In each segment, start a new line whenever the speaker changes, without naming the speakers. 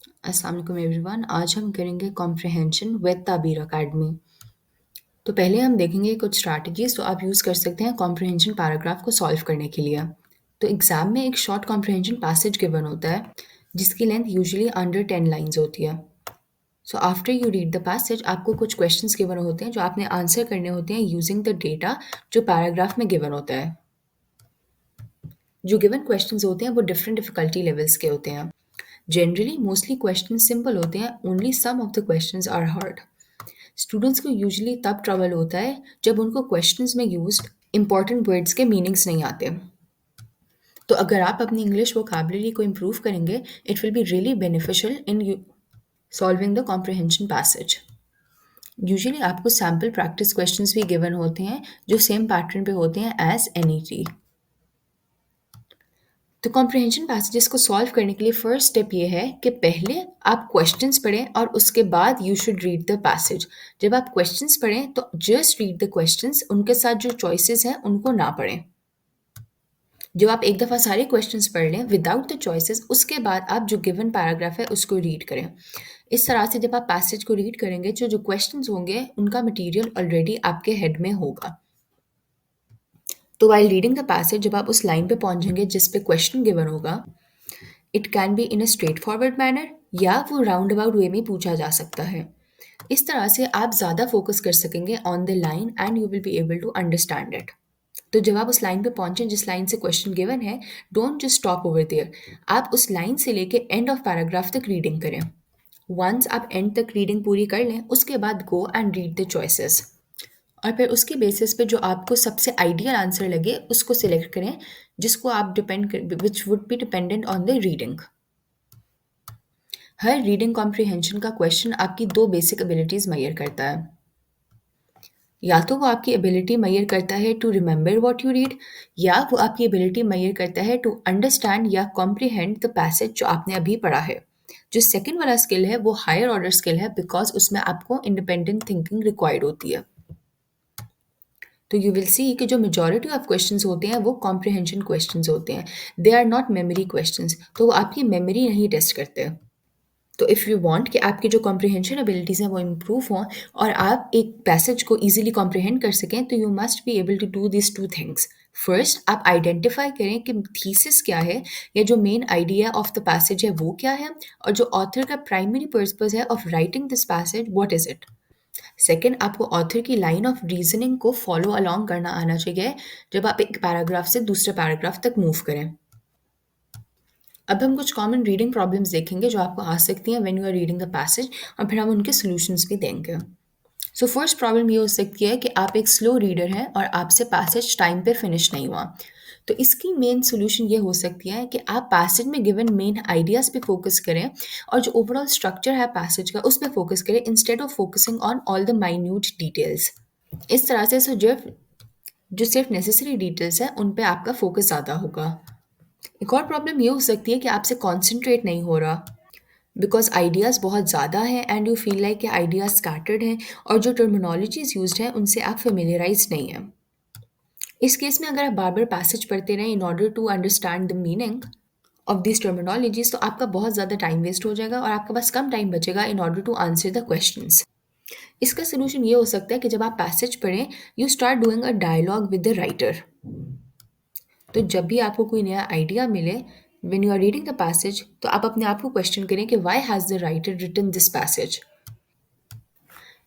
अस्सलाम वालेकुम एवरीवन। आज हम करेंगे कॉम्प्रिहेंशन विद ताबीर अकेडमी। तो पहले हम देखेंगे कुछ स्ट्रैटेजीज तो आप यूज़ कर सकते हैं कॉम्प्रिहेंशन पैराग्राफ को सॉल्व करने के लिए। तो एग्जाम में एक शॉर्ट कॉम्प्रिहेंशन पैसेज गिवन होता है जिसकी लेंथ यूजुअली अंडर 10 लाइंस होती है। So after you read the passage आपको कुछ क्वेश्चंस गिवन होते हैं जो आपने आंसर करने होते हैं यूजिंग द डेटा जो पैराग्राफ में गिवन होता है। जो गिवन क्वेश्चंस होते हैं वो डिफरेंट डिफिकल्टी लेवल्स के होते हैं। जनरली मोस्टली क्वेश्चन सिंपल होते हैं, only some of the questions are hard. Students को यूजुअली तब ट्रबल होता है जब उनको क्वेश्चंस में यूज्ड इंपॉर्टेंट वर्ड्स के मीनिंग्स नहीं आते। तो अगर आप अपनी इंग्लिश वोकैबुलरी को इम्प्रूव करेंगे it will be really beneficial in solving the comprehension passage. Usually आपको सैम्पल प्रैक्टिस क्वेश्चंस भी गिवन होते हैं जो सेम पैटर्न पे होते हैं एज एनईटी। तो कॉम्प्रिहेंशन पैसेजेस को सॉल्व करने के लिए फर्स्ट स्टेप ये है कि पहले आप क्वेश्चंस पढ़ें और उसके बाद you should read the passage. जब आप क्वेश्चंस पढ़ें तो जस्ट रीड द क्वेश्चंस, उनके साथ जो चॉइसेस हैं उनको ना पढ़ें। जब आप एक दफ़ा सारे क्वेश्चंस पढ़ लें विदाउट द चॉइसेस उसके बाद आप जो गिवन पैराग्राफ है उसको रीड करें। इस तरह से जब आप पैसेज को रीड करेंगे जो जो क्वेश्चंस होंगे उनका मटीरियल ऑलरेडी आपके हेड में होगा। तो वाइल रीडिंग द पैसेज जब आप उस लाइन पे पहुंचेंगे जिस पे क्वेश्चन गिवन होगा it can be in a straight forward manner या वो राउंड अबाउट वे में पूछा जा सकता है। इस तरह से आप ज़्यादा फोकस कर सकेंगे on the line and you will be able to understand it. तो जब आप उस लाइन पे पहुंचे जिस लाइन से क्वेश्चन गिवन है don't just stop over there, आप उस लाइन से लेके एंड ऑफ पैराग्राफ तक रीडिंग करें। वंस आप एंड तक रीडिंग पूरी कर लें उसके बाद go and read the choices और फिर उसके बेसिस पे जो आपको सबसे आइडियल आंसर लगे उसको सिलेक्ट करें जिसको आप which would be dependent on the reading. Her reading comprehension का क्वेश्चन आपकी दो बेसिक एबिलिटीज़ मेजर करता है। या तो वो आपकी एबिलिटी मेजर करता है to remember what you read या वो आपकी एबिलिटी मेजर करता है टू अंडरस्टैंड या कॉम्प्रिहेंड द पैसेज जो आपने अभी पढ़ा है। जो सेकंड वाला स्किल है वो हायर ऑर्डर स्किल है बिकॉज उसमें आपको इंडिपेंडेंट थिंकिंग रिक्वायर्ड होती है। तो यू विल सी कि जो मेजॉरिटी ऑफ क्वेश्चंस होते हैं वो कॉम्प्रिहेंशन क्वेश्चंस होते हैं, they are not memory questions, तो वो आपकी मेमोरी नहीं टेस्ट करते। तो इफ़ यू वांट कि आपकी जो कॉम्प्रिहेंशन एबिलिटीज़ हैं वो इम्प्रूव हों और आप एक पैसेज को ईजिली कॉम्प्रिहेंड कर सकें तो you must be able to do this two things. First आप आइडेंटिफाई करें कि थीसिस क्या है या जो main idea of the passage है वो क्या है और जो ऑथर का प्राइमरी पर्पस है of writing this passage what is it. Second आपको ऑथर की लाइन ऑफ रीजनिंग को फॉलो अलोंग करना आना चाहिए जब आप एक पैराग्राफ से दूसरे पैराग्राफ तक मूव करें। अब हम कुछ कॉमन रीडिंग प्रॉब्लम्स देखेंगे जो आपको आ सकती हैं when you are reading the passage और फिर हम उनके सॉल्यूशंस भी देंगे। सो फर्स्ट प्रॉब्लम ये हो सकती है कि आप एक स्लो रीडर हैं और आपसे पैसेज टाइम पे फिनिश नहीं हुआ। तो इसकी मेन सॉल्यूशन ये हो सकती है कि आप पैसेज में गिवन मेन आइडियाज़ पे फोकस करें और जो ओवरऑल स्ट्रक्चर है पैसेज का उस पे फोकस करें instead of focusing on all the minute details. इस तरह से जो सिर्फ नेसेसरी डिटेल्स हैं उन पे आपका फोकस ज़्यादा होगा। एक और प्रॉब्लम ये हो सकती है कि आपसे कॉन्सेंट्रेट नहीं हो रहा बिकॉज आइडियाज़ बहुत ज़्यादा हैं एंड यू फील लाइक कि आइडियाज़ स्कैटर्ड हैं और जो टर्मिनोलॉजीज़ यूज्ड हैं उनसे आप फेमिलियराइज नहीं हैं। इस केस में अगर आप बार बार पैसेज पढ़ते रहें in order to understand the meaning of this terminologies तो आपका बहुत ज़्यादा टाइम वेस्ट हो जाएगा और आपके पास कम टाइम बचेगा in order to answer the questions. इसका सोल्यूशन ये हो सकता है कि जब आप पैसेज पढ़ें you start doing a dialogue with the writer. तो जब भी आपको कोई नया आइडिया मिले when you are reading the passage तो आप अपने आप को क्वेश्चन करें कि why has the writer written this passage.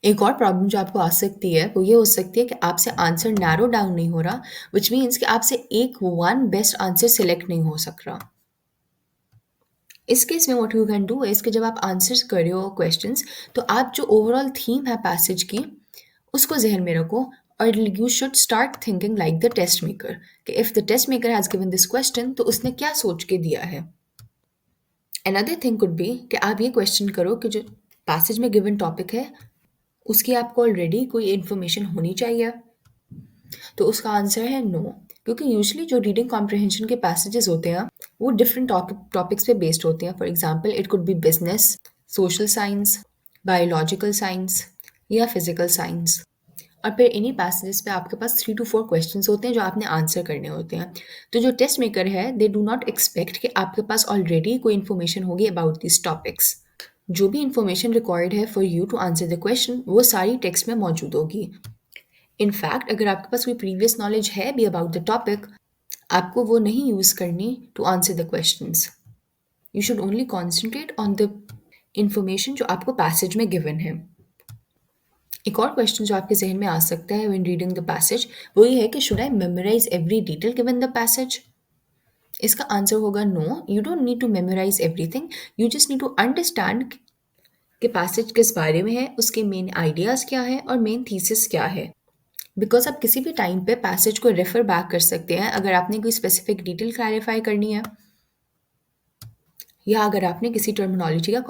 एक और प्रॉब्लम जो आपको आ सकती है वो ये हो सकती है कि आपसे आंसर नैरो डाउन नहीं हो रहा विच मीन्स कि आपसे एक वन बेस्ट आंसर सेलेक्ट नहीं हो सक रहा। इस केस में what you can do is कि जब आप आंसर्स कर रहे हो क्वेश्चंस तो आप जो ओवरऑल थीम है पैसेज की उसको जहन में रखो और you should start thinking like the test maker कि if the test maker has given this question तो उसने क्या सोच के दिया है। अनदर थिंग कुड बी कि आप ये क्वेश्चन करो कि जो पैसेज में गिवन टॉपिक है उसकी आपको ऑलरेडी कोई इन्फॉर्मेशन होनी चाहिए। तो उसका आंसर है नो, क्योंकि यूजुअली जो रीडिंग कॉम्प्रिहेंशन के पैसेजेस होते हैं वो डिफरेंट टॉपिक्स पे बेस्ड होते हैं। For example it could be business, social science, biological science या फिजिकल साइंस। और फिर इन्हीं पैसेजेस पे आपके पास 3 to 4 क्वेश्चंस होते हैं जो आपने आंसर करने होते हैं। तो जो टेस्ट मेकर है दे डू नॉट एक्सपेक्ट कि आपके पास ऑलरेडी कोई इन्फॉर्मेशन होगी अबाउट दिस टॉपिक्स। जो भी इंफॉर्मेशन रिक्वायर्ड है for you to answer the question वो सारी टेक्स्ट में मौजूद होगी। इनफैक्ट अगर आपके पास कोई प्रीवियस नॉलेज है भी अबाउट द टॉपिक, आपको वो नहीं यूज़ करनी to answer the questions. You should only concentrate on the information जो आपको पैसेज में गिवन है। एक और क्वेश्चन जो आपके जहन में आ सकता है व्हेन रीडिंग द पैसेज वो ये है कि should I memorize every detail given the passage. इसका आंसर होगा no, you don't need to memorize everything, you just need to understand कि पैसेज किस बारे में है, उसके मेन आइडियाज़ क्या है और मेन थीसिस क्या है। बिकॉज आप किसी भी टाइम पे पैसेज को रेफर बैक कर सकते हैं अगर आपने कोई स्पेसिफिक डिटेल क्लैरिफाई करनी है या अगर आपने किसी टर्मिनोलॉजी का